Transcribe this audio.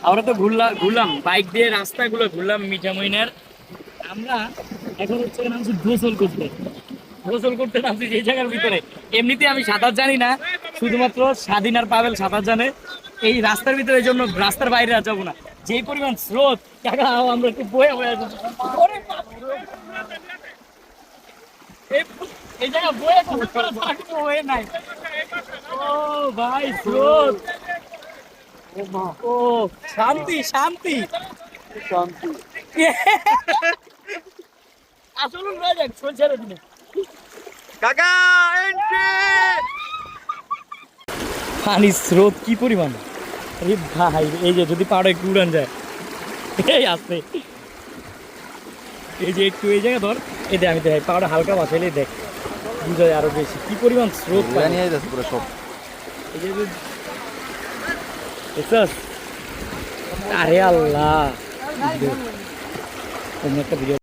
আমরা তো ঘুরলাম বাইক দিয়ে রাস্তাগুলো ঘুরলাম মিঠামইনের। আমরা এখন হচ্ছে নামছি গোসল করতে নামছি এই জায়গার ভিতরে। এমনিতে আমি সাঁতার জানি না, শুধুমাত্র স্বাধীন আর পাবেল সাঁতার জানে। এই রাস্তার ভিতরে, এই জন্য রাস্তার বাইরে আর যাবো না, যে পরিমাণ স্রোত। কাকা আমরা একটু বয়ে বয়ে যাবো। ওরে বাবা! এই জায়গা বয়ে বয়ে নাই। ও ভাই স্রোত! ও শান্তি শান্তি শান্তি। আসলে রয়ে যাক ছেড়ে দিলে। কাকা এন্ট্রি। পানির স্রোত কি পরিমাণ! আরে ভাই, এই যে যদি পাড়ে একটু উড়ান যায়, এই আসতে, এই যে একটু এই জায়গা ধর, এই দে আমি দেখ পাড়া হালকা বাসাইলে দেখ বুঝায় আরো বেশি কি পরিমাণ স্রোত। নিয়ে যাচ্ছে পুরো সব। এই যে দেখছস? আরে আল্লাহ, একটা ভিডিও